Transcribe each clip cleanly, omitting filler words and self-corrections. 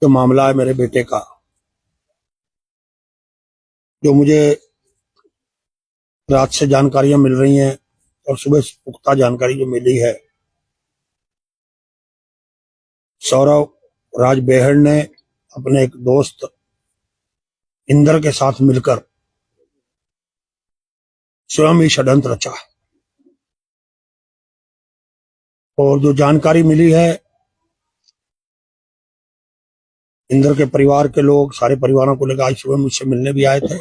जो मामला है मेरे बेटे का, जो मुझे रात से जानकारियां मिल रही हैं और सुबह पुख्ता जानकारी जो मिली है, सौरव राज बेहड़ ने अपने एक दोस्त इंदर के साथ मिलकर स्वयं ही षड्यंत्र रचा है। और जो जानकारी मिली है, इंदर के परिवार के लोग सारे परिवारों को लेकर आज सुबह मुझसे मिलने भी आए थे।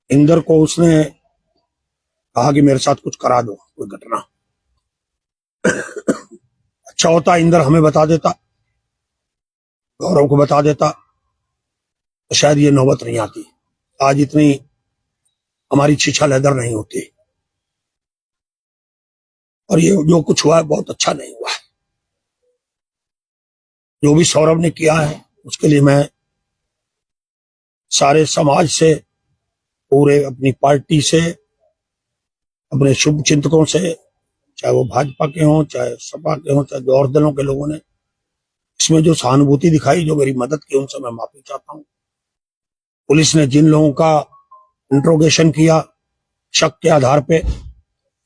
इंदर को उसने कहा कि मेरे साथ कुछ करा दो, कोई घटना। अच्छा होता इंदर हमें बता देता, गौरव को बता देता, तो शायद ये नौबत नहीं आती, आज इतनी हमारी छीछा लेदर नहीं होती। और ये जो कुछ हुआ है बहुत अच्छा नहीं हुआ है। जो भी सौरभ ने किया है उसके लिए मैं सारे समाज से, पूरे अपनी पार्टी से, अपने शुभ चिंतकों से, चाहे वो भाजपा के हों, चाहे सपा के हों, चाहे और दलों के लोगों ने इसमें जो सहानुभूति दिखाई, जो मेरी मदद की, उनसे मैं माफी चाहता हूं। पुलिस ने जिन लोगों का इंट्रोगेशन किया शक के आधार पे,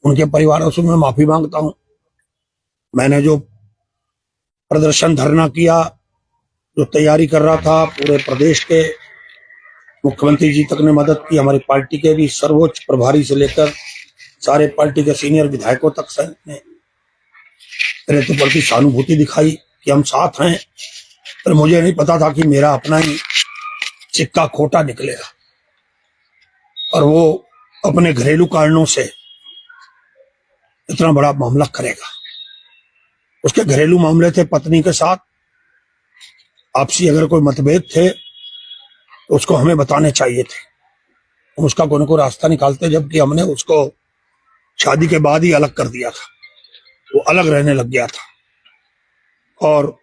उनके परिवारों से मैं माफी मांगता हूं। मैंने जो प्रदर्शन धरना किया, जो तैयारी कर रहा था, पूरे प्रदेश के मुख्यमंत्री जी तक ने मदद की, हमारी पार्टी के भी सर्वोच्च प्रभारी से लेकर सारे पार्टी के सीनियर विधायकों तक से ने मेरे तो प्रति सहानुभूति दिखाई कि हम साथ हैं। पर मुझे नहीं पता था कि मेरा अपना ही सिक्का खोटा निकलेगा और वो अपने घरेलू कारणों से इतना बड़ा मामला करेगा। उसके घरेलू मामले थे, पत्नी के साथ आपसी अगर कोई मतभेद थे तो उसको हमें बताने चाहिए थे, हम उसका कोई न कोई रास्ता निकालते, जबकि हमने उसको शादी के बाद ही अलग कर दिया था। वो अलग रहने लग गया था और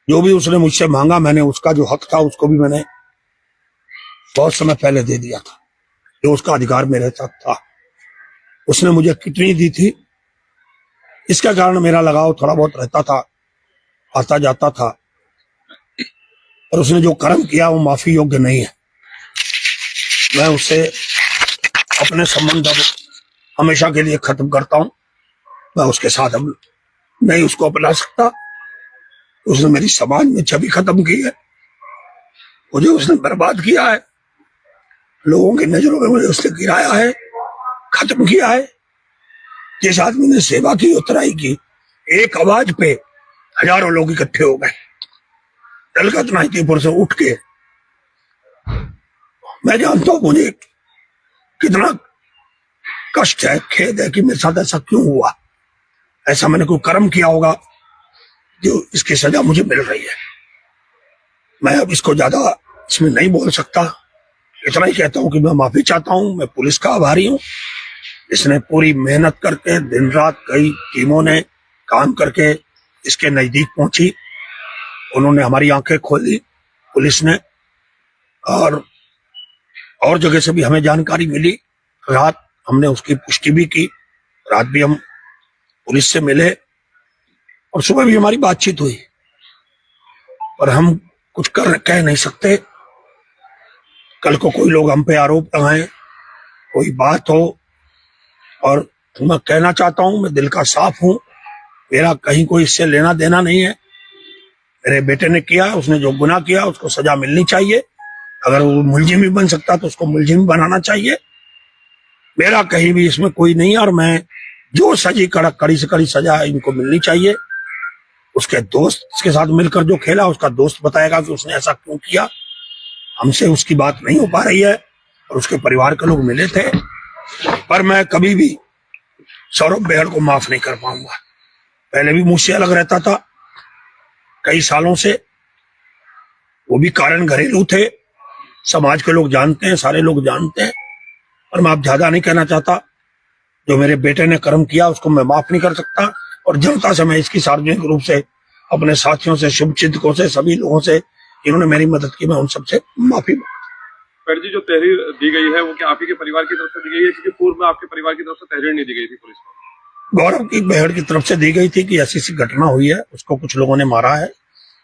जो भी उसने मुझसे मांगा, मैंने उसका जो हक था उसको भी मैंने बहुत समय पहले दे दिया था, जो उसका अधिकार मेरे साथ था। उसने मुझे कितनी दी थी, इसका कारण मेरा लगाव थोड़ा बहुत रहता था, आता जाता था। और उसने जो कर्म किया वो माफी योग्य नहीं है। मैं उससे अपने संबंध हमेशा के लिए खत्म करता हूं। मैं उसके साथ अब नहीं उसको अपना सकता। उसने मेरी समाज में छवि खत्म की है, मुझे उसने बर्बाद किया है, लोगों की नजरों में मुझे उसने गिराया है, खत्म किया है। जिस आदमी ने सेवा की, उतराई की, एक आवाज पे हजारों लोग इकट्ठे हो गए, दलगत नाइतीपुर से उठ के। मैं जानता हूं मुझे कितना कष्ट है, खेद है कि मेरे साथ ऐसा क्यों हुआ। ऐसा मैंने कोई कर्म किया होगा जो इसकी सजा मुझे मिल रही है। मैं अब इसको ज्यादा इसमें नहीं बोल सकता, इतना ही कहता हूं कि मैं माफी चाहता हूं। मैं पुलिस का आभारी हूं, इसने पूरी मेहनत करके दिन रात कई टीमों ने काम करके इसके नजदीक पहुंची, उन्होंने हमारी आंखें खोली पुलिस ने। और जगह से भी हमें जानकारी मिली, रात हमने उसकी पुष्टि भी की, रात भी हम पुलिस से मिले और सुबह भी हमारी बातचीत हुई। और हम कुछ कह नहीं सकते, कल को कोई लोग हम पे आरोप लगाएं, कोई बात हो। और मैं कहना चाहता हूं, मैं दिल का साफ हूं, मेरा कहीं कोई इससे लेना देना नहीं है। मेरे बेटे ने किया, उसने जो गुनाह किया उसको सजा मिलनी चाहिए। अगर वो मुलजिम भी बन सकता तो उसको मुलजिम बनाना चाहिए। मेरा कहीं भी इसमें कोई नहीं है। और मैं जो सजी कड़ी से कड़ी सजा इनको मिलनी चाहिए। उसके दोस्त के साथ मिलकर जो खेला, उसका दोस्त बताएगा कि उसने ऐसा क्यों किया। हमसे उसकी बात नहीं हो पा रही है और उसके परिवार के लोग मिले थे, पर मैं कभी भी सौरभ बेहड़ को माफ नहीं कर पाऊंगा। पहले भी मुझसे अलग रहता था कई सालों से, वो भी कारण घरेलू थे, समाज के लोग जानते हैं, सारे लोग जानते हैं। और मैं आप ज्यादा नहीं कहना चाहता, जो मेरे बेटे ने कर्म किया उसको मैं माफ नहीं कर सकता। और जनता से मैं इसकी सार्वजनिक रूप से, अपने साथियों से, शुभचिंतकों से, सभी लोगों से जिन्होंने मेरी मदद की, मैं उन सबसे माफी पर जी जो तहरीर दी गई है वो क्या आप ही के परिवार की तरफ से दी गई है? क्योंकि पूर्व में आपके परिवार की तरफ से तहरीर नहीं दी गई थी पुलिस को। गौरव की बहड़ की तरफ से दी गई थी कि ऐसी ऐसी घटना हुई है, उसको कुछ लोगों ने मारा है।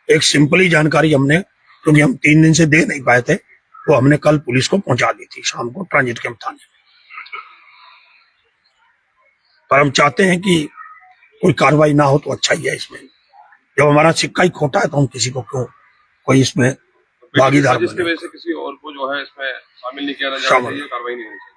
एक सिंपली जानकारी हमने, क्योंकि हम 3 दिन से दे नहीं पाए थे, वो हमने कल पुलिस को पहुंचा दी थी शाम को ट्रांजिट कैंप थाने में। पर हम चाहते हैं कि कोई कार्रवाई ना हो तो अच्छा ही है। इसमें जब हमारा सिक्का ही खोटा है तो हम किसी को क्यों कोई इसमें भागीदार जिसकी बने। वजह से किसी और को जो है इसमें शामिल नहीं किया जाना शामिल चाहिए, कार्रवाई नहीं होनी चाहिए।